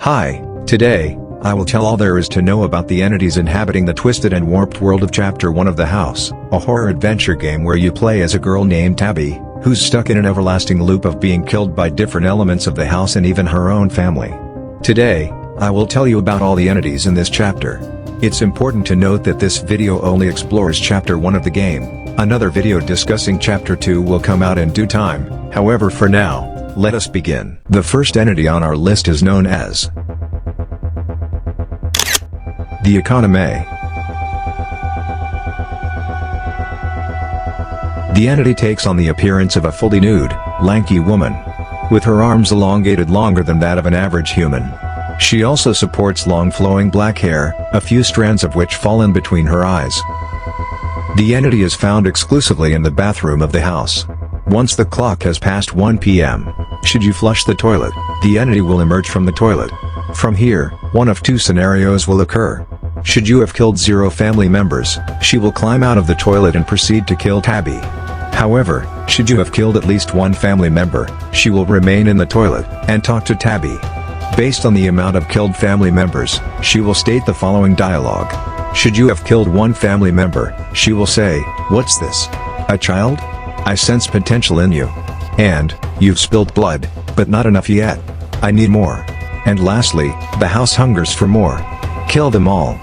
Hi, today, I will tell all there is to know about the entities inhabiting the twisted and warped world of Chapter 1 of The House, a horror adventure game where you play as a girl named Tabby, who's stuck in an everlasting loop of being killed by different elements of the house and even her own family. Today, I will tell you about all the entities in this chapter. It's important to note that this video only explores Chapter 1 of the game. Another video discussing Chapter 2 will come out in due time, however for now, let us begin. The first entity on our list is known as the Economy. The entity takes on the appearance of a fully nude, lanky woman, with her arms elongated longer than that of an average human. She also supports long flowing black hair, a few strands of which fall in between her eyes. The entity is found exclusively in the bathroom of the house. Once the clock has passed 1 p.m., should you flush the toilet, the entity will emerge from the toilet. From here, one of two scenarios will occur. Should you have killed 0 family members, she will climb out of the toilet and proceed to kill Tabby. However, should you have killed at least 1 family member, she will remain in the toilet and talk to Tabby. Based on the amount of killed family members, she will state the following dialogue. Should you have killed 1 family member, she will say, "What's this? A child? I sense potential in you. And, you've spilled blood, but not enough yet. I need more. And lastly, the house hungers for more. Kill them all."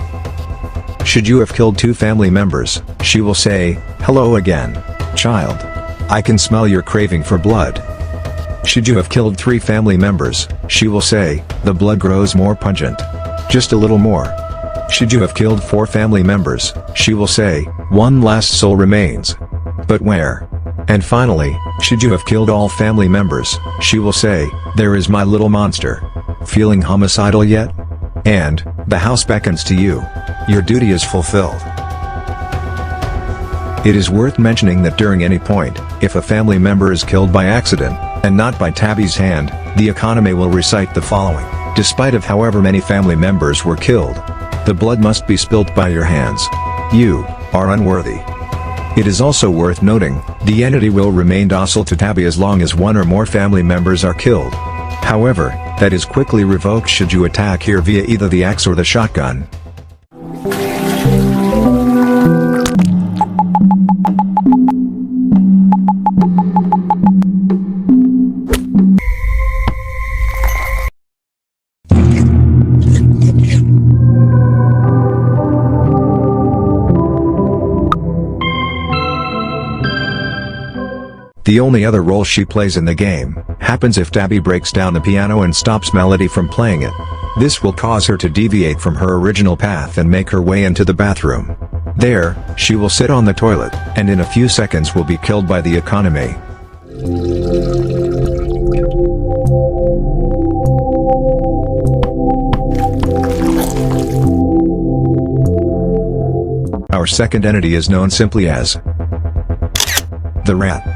Should you have killed 2 family members, she will say, "Hello again, child. I can smell your craving for blood." Should you have killed 3 family members, she will say, "The blood grows more pungent. Just a little more." Should you have killed 4 family members, she will say, "One last soul remains. But where?" And finally, should you have killed all family members, she will say, "There is my little monster. Feeling homicidal yet? And, the house beckons to you. Your duty is fulfilled." It is worth mentioning that during any point, if a family member is killed by accident, and not by Tabby's hand, the Economy will recite the following. Despite of however many family members were killed, the blood must be spilt by your hands. You are unworthy. It is also worth noting, the entity will remain docile to Tabby as long as 1 or more family members are killed. However, that is quickly revoked should you attack here via either the axe or the shotgun. The only other role she plays in the game happens if Tabby breaks down the piano and stops Melody from playing it. This will cause her to deviate from her original path and make her way into the bathroom. There, she will sit on the toilet, and in a few seconds will be killed by the Economy. Our second entity is known simply as the Rat.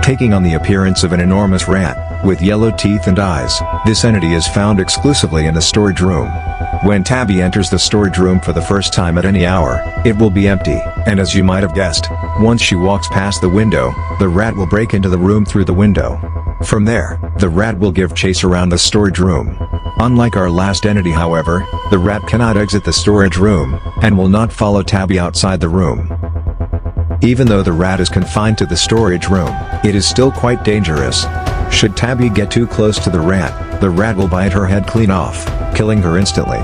Taking on the appearance of an enormous rat, with yellow teeth and eyes, this entity is found exclusively in the storage room. When Tabby enters the storage room for the first time at any hour, it will be empty, and as you might have guessed, once she walks past the window, the rat will break into the room through the window. From there, the rat will give chase around the storage room. Unlike our last entity however, the rat cannot exit the storage room, and will not follow Tabby outside the room. Even though the rat is confined to the storage room, it is still quite dangerous. Should Tabby get too close to the rat will bite her head clean off, killing her instantly.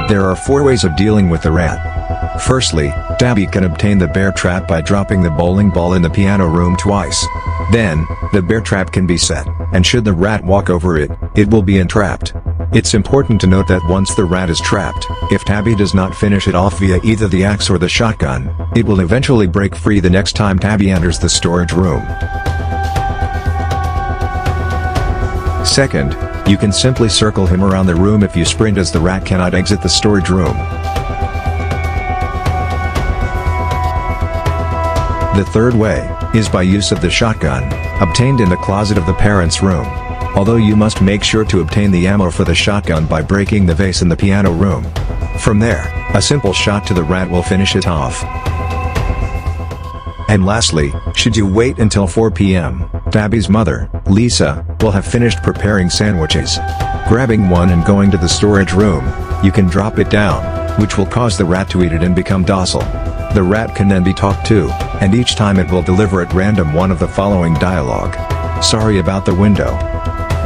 There are 4 ways of dealing with the rat. Firstly, Tabby can obtain the bear trap by dropping the bowling ball in the piano room twice. Then, the bear trap can be set, and should the rat walk over it, it will be entrapped. It's important to note that once the rat is trapped, if Tabby does not finish it off via either the axe or the shotgun, it will eventually break free the next time Tabby enters the storage room. Second, you can simply circle him around the room if you sprint as the rat cannot exit the storage room. The third way is by use of the shotgun, obtained in the closet of the parents' room. Although you must make sure to obtain the ammo for the shotgun by breaking the vase in the piano room. From there, a simple shot to the rat will finish it off. And lastly, should you wait until 4 p.m., Tabby's mother, Lisa, will have finished preparing sandwiches. Grabbing one and going to the storage room, you can drop it down, which will cause the rat to eat it and become docile. The rat can then be talked to, and each time it will deliver at random one of the following dialogue. Sorry about the window.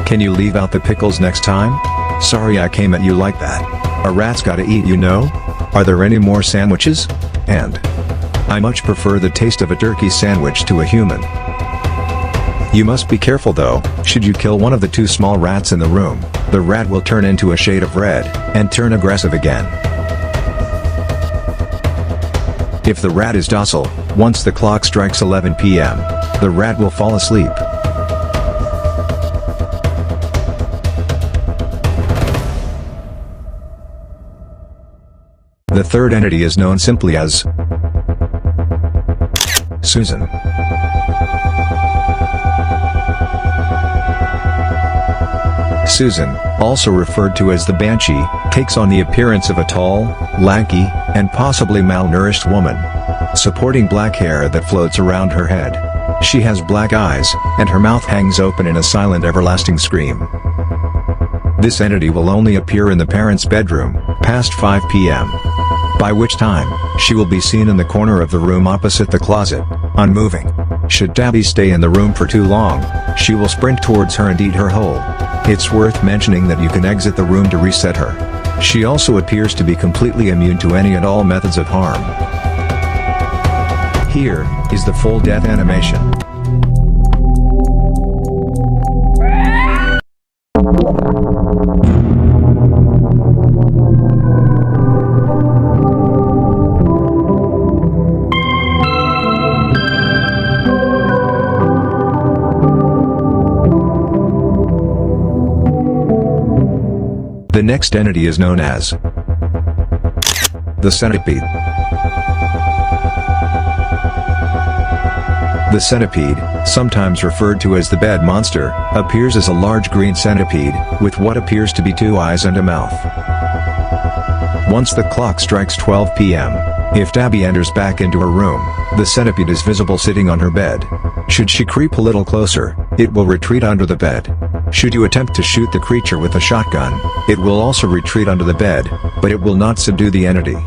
Can you leave out the pickles next time? Sorry I came at you like that. A rat's gotta eat, you know? Are there any more sandwiches? And I much prefer the taste of a turkey sandwich to a human. You must be careful though, should you kill one of the two small rats in the room, the rat will turn into a shade of red, and turn aggressive again. If the rat is docile, once the clock strikes 11 p.m., the rat will fall asleep. The third entity is known simply as Susan. Susan, also referred to as the Banshee, takes on the appearance of a tall, lanky, and possibly malnourished woman. Supporting black hair that floats around her head. She has black eyes, and her mouth hangs open in a silent everlasting scream. This entity will only appear in the parents' bedroom, past 5 p.m. By which time, she will be seen in the corner of the room opposite the closet, unmoving. Should Tabby stay in the room for too long, she will sprint towards her and eat her whole. It's worth mentioning that you can exit the room to reset her. She also appears to be completely immune to any and all methods of harm. Here is the full death animation. The next entity is known as the centipede. The centipede, sometimes referred to as the bed monster, appears as a large green centipede, with what appears to be two eyes and a mouth. Once the clock strikes 12 p.m., if Tabby enters back into her room, the centipede is visible sitting on her bed. Should she creep a little closer, it will retreat under the bed. Should you attempt to shoot the creature with a shotgun, it will also retreat under the bed, but it will not subdue the entity.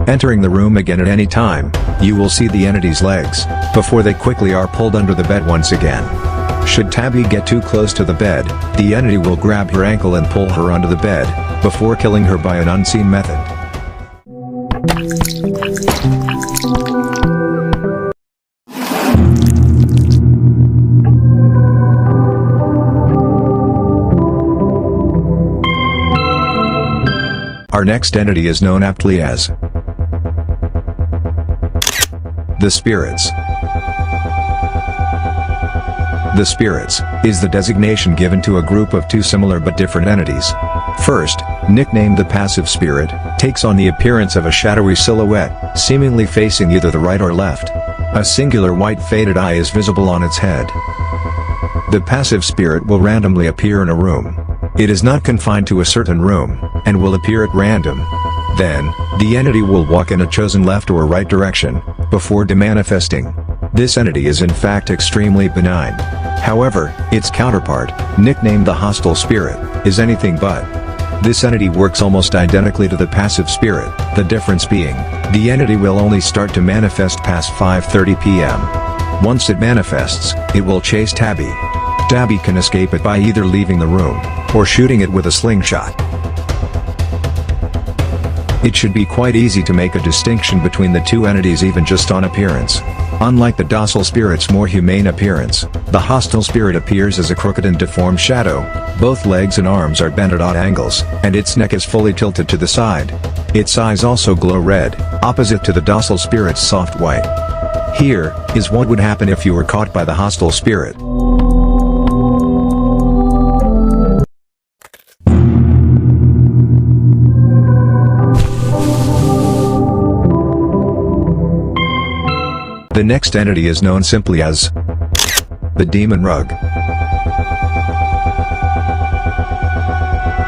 Entering the room again at any time, you will see the entity's legs, before they quickly are pulled under the bed once again. Should Tabby get too close to the bed, the entity will grab her ankle and pull her under the bed, before killing her by an unseen method. Our next entity is known aptly as the spirits. The spirits is the designation given to a group of two similar but different entities. First, nicknamed the passive spirit, takes on the appearance of a shadowy silhouette, seemingly facing either the right or left. A singular white faded eye is visible on its head. The passive spirit will randomly appear in a room. It is not confined to a certain room, and will appear at random. Then, the entity will walk in a chosen left or right direction, before demanifesting. This entity is in fact extremely benign. However, its counterpart, nicknamed the hostile spirit, is anything but. This entity works almost identically to the passive spirit, the difference being, the entity will only start to manifest past 5:30 p.m. Once it manifests, it will chase Tabby. Tabby can escape it by either leaving the room, or shooting it with a slingshot. It should be quite easy to make a distinction between the two entities even just on appearance. Unlike the docile spirit's more humane appearance, the hostile spirit appears as a crooked and deformed shadow. Both legs and arms are bent at odd angles, and its neck is fully tilted to the side. Its eyes also glow red, opposite to the docile spirit's soft white. Here is what would happen if you were caught by the hostile spirit. The next entity is known simply as the demon rug.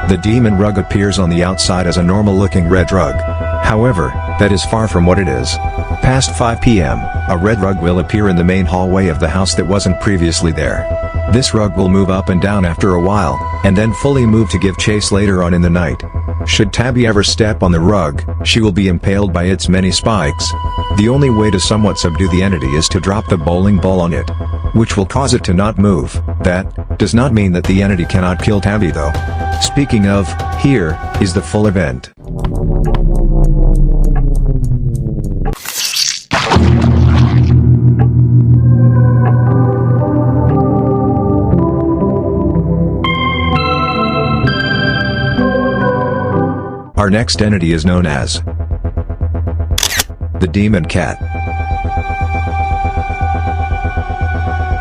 The demon rug appears on the outside as a normal-looking red rug, However, that is far from what it is. Past 5 p.m., a red rug will appear in the main hallway of the house that wasn't previously there. This rug will move up and down after a while, and then fully move to give chase later on in the night. Should Tabby ever step on the rug, she will be impaled by its many spikes. The only way to somewhat subdue the entity is to drop the bowling ball on it, which will cause it to not move. That does not mean that the entity cannot kill Tabby though. Speaking of, here is the full event. Our next entity is known as the Demon Cat.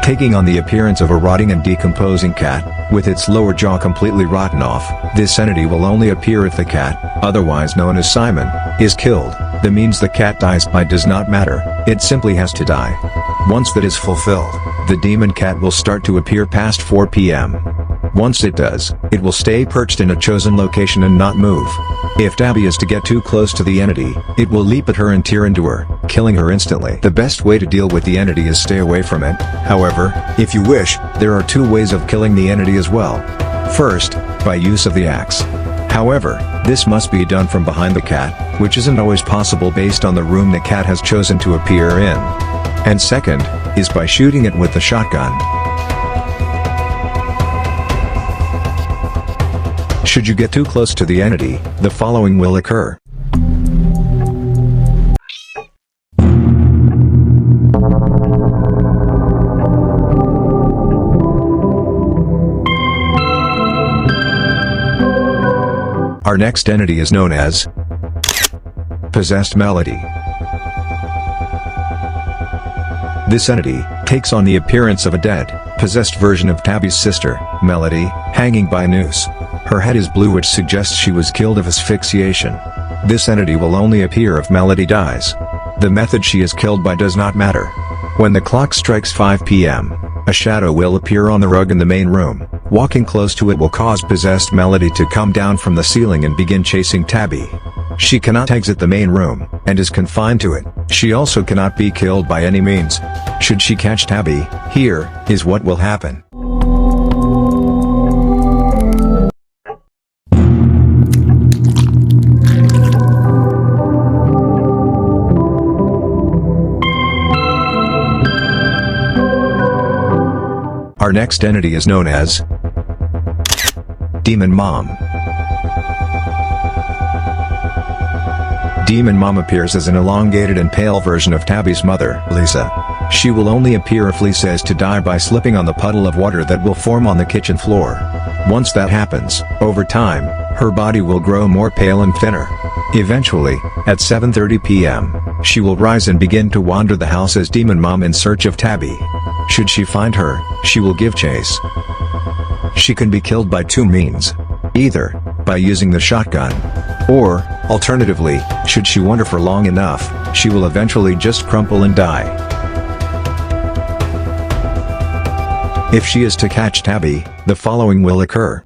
Taking on the appearance of a rotting and decomposing cat, with its lower jaw completely rotten off, this entity will only appear if the cat, otherwise known as Simon, is killed. That means the cat dies by does not matter, it simply has to die. Once that is fulfilled, the Demon Cat will start to appear past 4 p.m. Once it does, it will stay perched in a chosen location and not move. If Tabby is to get too close to the entity, it will leap at her and tear into her, killing her instantly. The best way to deal with the entity is stay away from it. However, if you wish, there are 2 ways of killing the entity as well. First, by use of the axe. However, this must be done from behind the cat, which isn't always possible based on the room the cat has chosen to appear in. And second, is by shooting it with the shotgun. Should you get too close to the entity, the following will occur. Our next entity is known as Possessed Melody. This entity takes on the appearance of a dead, possessed version of Tabby's sister, Melody, hanging by a noose. Her head is blue, which suggests she was killed of asphyxiation. This entity will only appear if Melody dies. The method she is killed by does not matter. When the clock strikes 5 p.m., a shadow will appear on the rug in the main room. Walking close to it will cause possessed Melody to come down from the ceiling and begin chasing Tabby. She cannot exit the main room, and is confined to it. She also cannot be killed by any means. Should she catch Tabby, here is what will happen. Our next entity is known as Demon Mom. Demon Mom appears as an elongated and pale version of Tabby's mother, Lisa. She will only appear if Lisa is to die by slipping on the puddle of water that will form on the kitchen floor. Once that happens, over time, her body will grow more pale and thinner. Eventually, at 7:30 p.m., she will rise and begin to wander the house as Demon Mom in search of Tabby. Should she find her, she will give chase. She can be killed by 2 means. Either by using the shotgun, or, alternatively, should she wander for long enough, she will eventually just crumple and die. If she is to catch Tabby, the following will occur.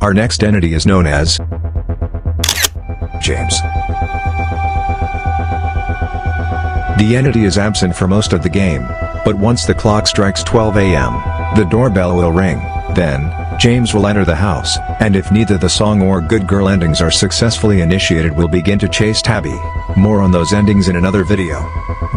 Our next entity is known as James. The entity is absent for most of the game, but once the clock strikes 12 a.m., the doorbell will ring. Then, James will enter the house, and if neither the song or good girl endings are successfully initiated, will begin to chase Tabby. More on those endings in another video.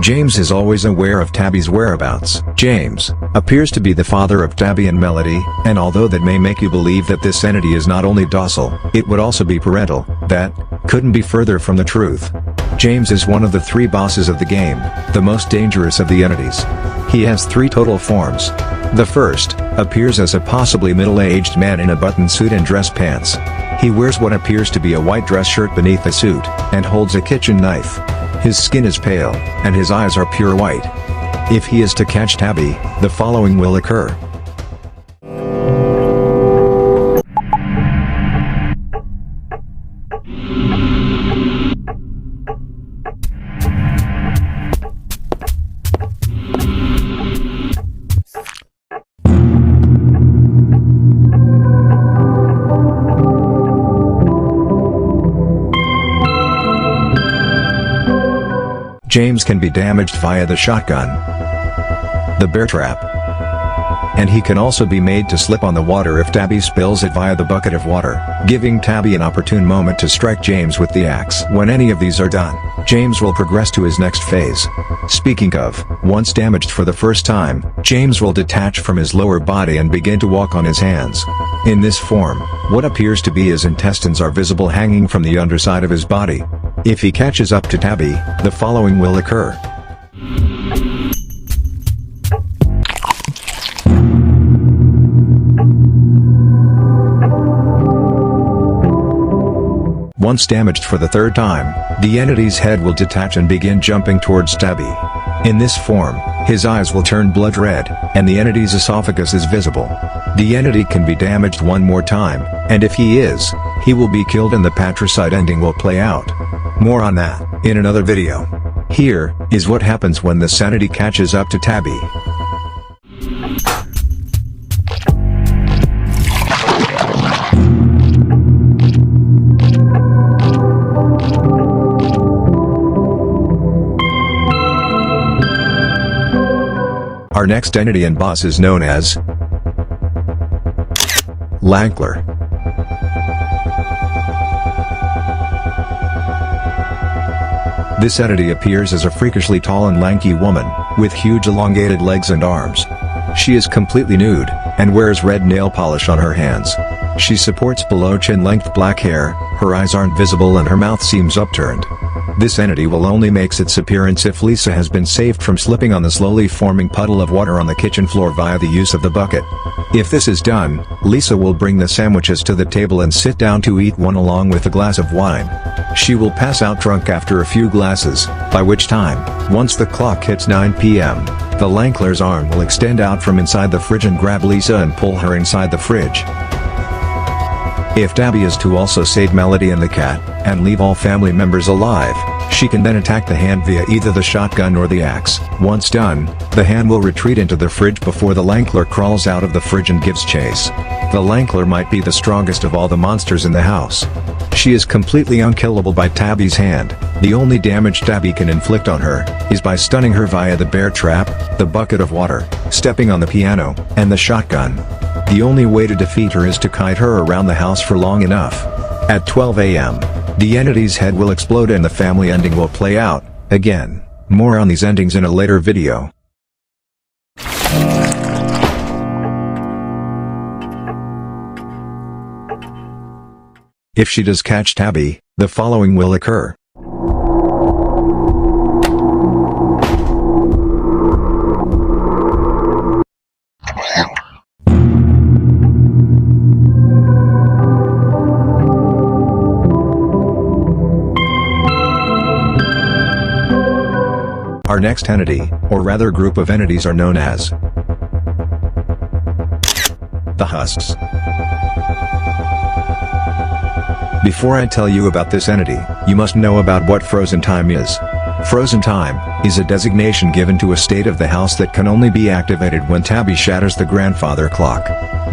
James is always aware of Tabby's whereabouts. James appears to be the father of Tabby and Melody, and although that may make you believe that this entity is not only docile, it would also be parental, that couldn't be further from the truth. James is one of the 3 bosses of the game, the most dangerous of the entities. He has 3 total forms. The first appears as a possibly middle-aged man in a button suit and dress pants. He wears what appears to be a white dress shirt beneath the suit, and holds a kitchen knife. His skin is pale, and his eyes are pure white. If he is to catch Tabby, the following will occur. James can be damaged via the shotgun, the bear trap, and he can also be made to slip on the water if Tabby spills it via the bucket of water, giving Tabby an opportune moment to strike James with the axe. When any of these are done, James will progress to his next phase. Speaking of, once damaged for the first time, James will detach from his lower body and begin to walk on his hands. In this form, what appears to be his intestines are visible hanging from the underside of his body. If he catches up to Tabby, the following will occur. Once damaged for the third time, the entity's head will detach and begin jumping towards Tabby. In this form, his eyes will turn blood red, and the entity's esophagus is visible. The entity can be damaged one more time, and if he is, he will be killed and the patricide ending will play out. More on that, in another video. Here, is what happens when the entity catches up to Tabby. Our next entity and boss is known as Lankler. This entity appears as a freakishly tall and lanky woman, with huge elongated legs and arms. She is completely nude, and wears red nail polish on her hands. She supports below chin-length black hair, her eyes aren't visible and her mouth seems upturned. This entity will only make its appearance if Lisa has been saved from slipping on the slowly forming puddle of water on the kitchen floor via the use of the bucket. If this is done, Lisa will bring the sandwiches to the table and sit down to eat one along with a glass of wine. She will pass out drunk after a few glasses, by which time, once the clock hits 9 p.m., the Lankler's arm will extend out from inside the fridge and grab Lisa and pull her inside the fridge. If Tabby is to also save Melody and the cat, and leave all family members alive, she can then attack the hand via either the shotgun or the axe. Once done, the hand will retreat into the fridge before the Lankler crawls out of the fridge and gives chase. The Lankler might be the strongest of all the monsters in the house. She is completely unkillable by Tabby's hand. The only damage Tabby can inflict on her is by stunning her via the bear trap, the bucket of water, stepping on the piano, and the shotgun. The only way to defeat her is to kite her around the house for long enough. At 12 a.m., the entity's head will explode and the family ending will play out. Again, more on these endings in a later video. If she does catch Tabby, the following will occur. Our next entity, or rather group of entities, are known as the Husks. Before I tell you about this entity, you must know about what frozen time is. Frozen time is a designation given to a state of the house that can only be activated when Tabby shatters the grandfather clock.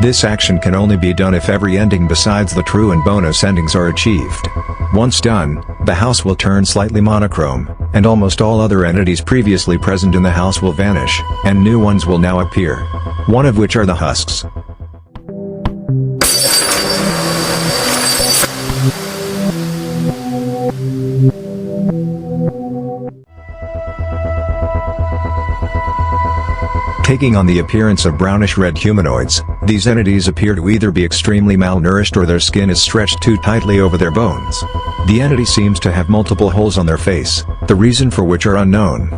This action can only be done if every ending besides the true and bonus endings are achieved. Once done, the house will turn slightly monochrome, and almost all other entities previously present in the house will vanish, and new ones will now appear. One of which are the Husks. Taking on the appearance of brownish-red humanoids, these entities appear to either be extremely malnourished or their skin is stretched too tightly over their bones. The entity seems to have multiple holes on their face, the reason for which are unknown.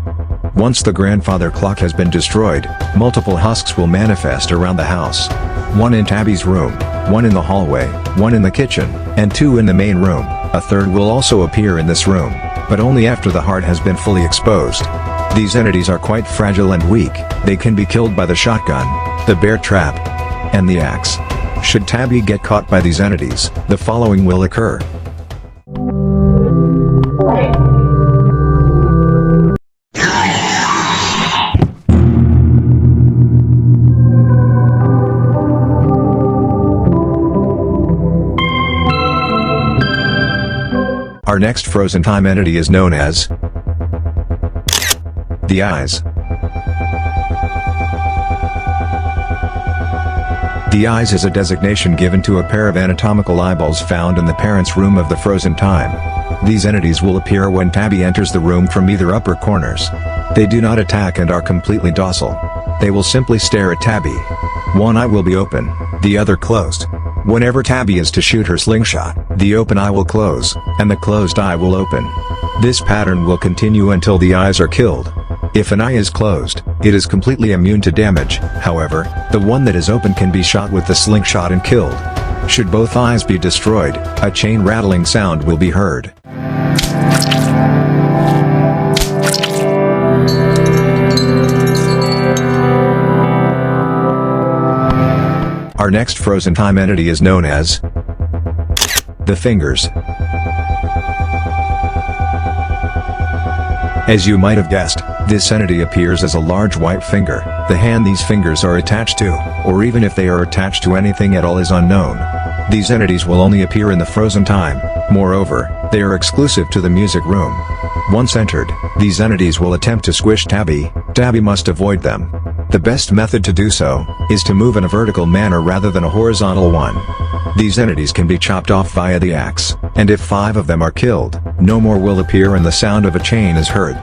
Once the grandfather clock has been destroyed, multiple Husks will manifest around the house. One in Tabby's room, one in the hallway, one in the kitchen, and two in the main room. A third will also appear in this room, but only after the heart has been fully exposed. These entities are quite fragile and weak. They can be killed by the shotgun, the bear trap, and the axe. Should Tabby get caught by these entities, the following will occur. Our next frozen time entity is known as the Eyes. The Eyes is a designation given to a pair of anatomical eyeballs found in the parents' room of the frozen time. These entities will appear when Tabby enters the room from either upper corners. They do not attack and are completely docile. They will simply stare at Tabby. One eye will be open, the other closed. Whenever Tabby is to shoot her slingshot, the open eye will close, and the closed eye will open. This pattern will continue until the eyes are killed. If an eye is closed, it is completely immune to damage. However, the one that is open can be shot with the slingshot and killed. Should both eyes be destroyed, a chain rattling sound will be heard. Our next frozen time entity is known as the Fingers. As you might have guessed, this entity appears as a large white finger. The hand these fingers are attached to, or even if they are attached to anything at all, is unknown. These entities will only appear in the frozen time. Moreover, they are exclusive to the music room. Once entered, these entities will attempt to squish Tabby. Tabby must avoid them. The best method to do so is to move in a vertical manner rather than a horizontal one. These entities can be chopped off via the axe, and if 5 of them are killed, no more will appear and the sound of a chain is heard.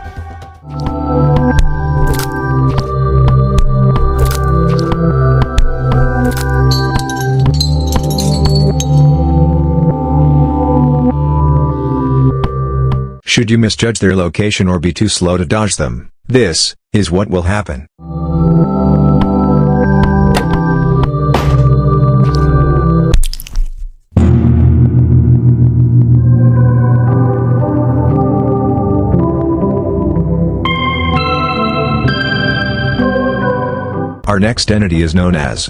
Should you misjudge their location or be too slow to dodge them, this is what will happen. Our next entity is known as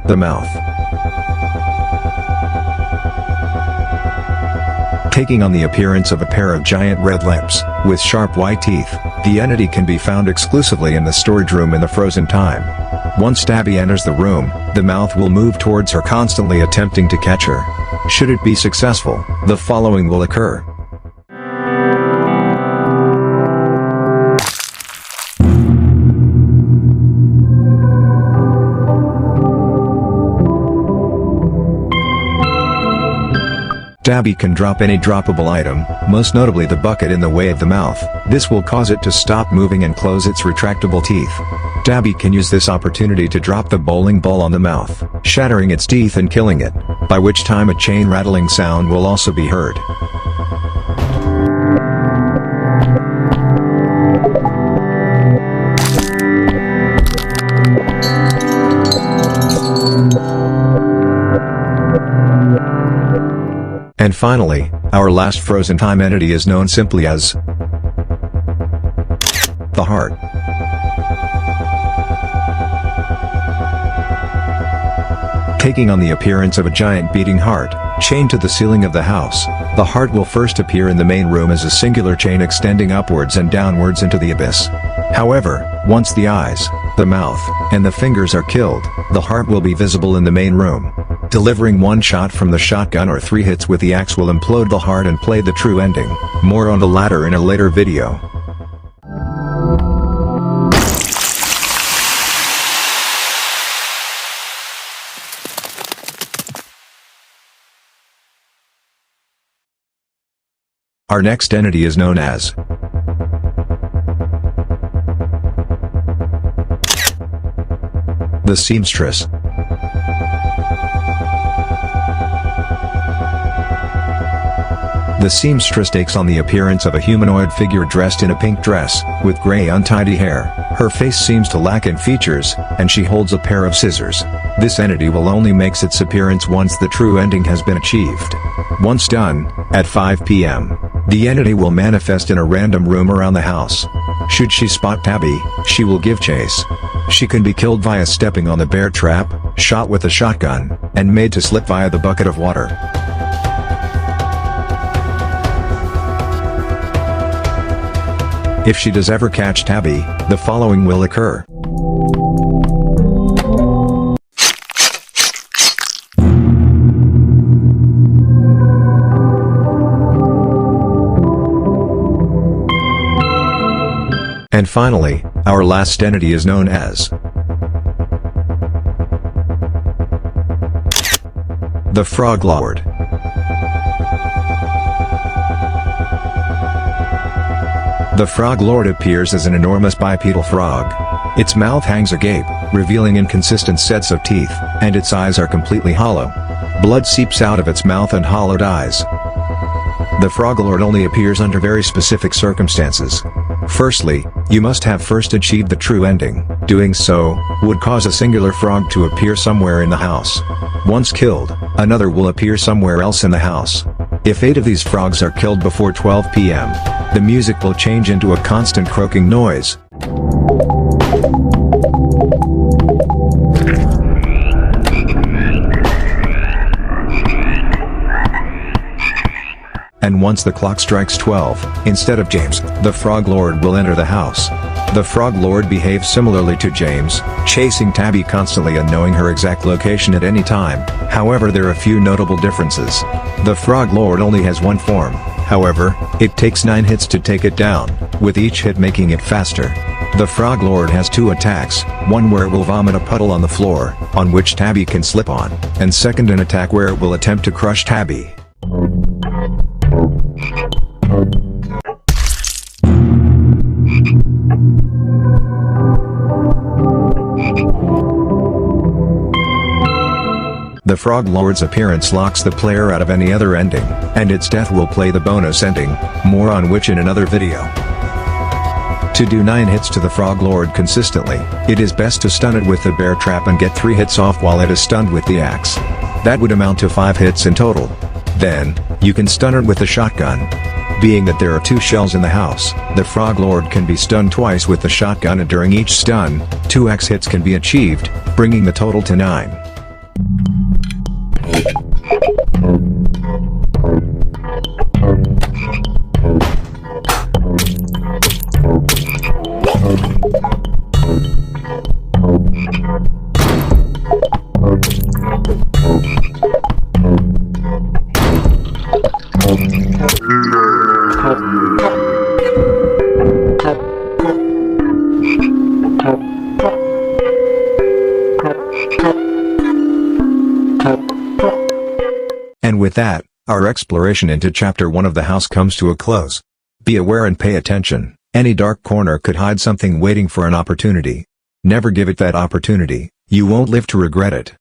the Mouth. Taking on the appearance of a pair of giant red lips, with sharp white teeth, the entity can be found exclusively in the storage room in the frozen time. Once Tabby enters the room, the Mouth will move towards her, constantly attempting to catch her. Should it be successful, the following will occur. Tabby can drop any droppable item, most notably the bucket, in the way of the Mouth. This will cause it to stop moving and close its retractable teeth. Tabby can use this opportunity to drop the bowling ball on the Mouth, shattering its teeth and killing it, by which time a chain rattling sound will also be heard. And finally, our last frozen time entity is known simply as the Heart. Taking on the appearance of a giant beating heart, chained to the ceiling of the house, the Heart will first appear in the main room as a singular chain extending upwards and downwards into the abyss. However, once the eyes, the mouth, and the fingers are killed, the Heart will be visible in the main room. Delivering one shot from the shotgun or 3 hits with the axe will implode the Heart and play the true ending. More on the latter in a later video. Our next entity is known as the Seamstress. The Seamstress takes on the appearance of a humanoid figure dressed in a pink dress, with gray untidy hair. Her face seems to lack in features, and she holds a pair of scissors. This entity will only make its appearance once the true ending has been achieved. Once done, at 5 p.m. The entity will manifest in a random room around the house. Should she spot Tabby, she will give chase. She can be killed via stepping on the bear trap, shot with a shotgun, and made to slip via the bucket of water. If she does ever catch Tabby, the following will occur. And finally, our last entity is known as the Frog Lord. The Frog Lord appears as an enormous bipedal frog. Its mouth hangs agape, revealing inconsistent sets of teeth, and its eyes are completely hollow. Blood seeps out of its mouth and hollowed eyes. The Frog Lord only appears under very specific circumstances. Firstly, you must have first achieved the true ending. Doing so would cause a singular frog to appear somewhere in the house. Once killed, another will appear somewhere else in the house. If 8 of these frogs are killed before 12 p.m., the music will change into a constant croaking noise. And once the clock strikes 12, instead of James, the Frog Lord will enter the house. The Frog Lord behaves similarly to James, chasing Tabby constantly and knowing her exact location at any time. However, there are a few notable differences. The Frog Lord only has one form. However, it takes 9 hits to take it down, with each hit making it faster. The Frog Lord has 2 attacks, one where it will vomit a puddle on the floor, on which Tabby can slip on, and second an attack where it will attempt to crush Tabby. The Frog Lord's appearance locks the player out of any other ending, and its death will play the bonus ending, more on which in another video. To do 9 hits to the Frog Lord consistently, it is best to stun it with the bear trap and get 3 hits off while it is stunned with the axe. That would amount to 5 hits in total. Then, you can stun it with the shotgun. Being that there are 2 shells in the house, the Frog Lord can be stunned twice with the shotgun, and during each stun, 2 axe hits can be achieved, bringing the total to 9. And with that, our exploration into Chapter 1 of the house comes to a close. Be aware and pay attention, any dark corner could hide something waiting for an opportunity. Never give it that opportunity, you won't live to regret it.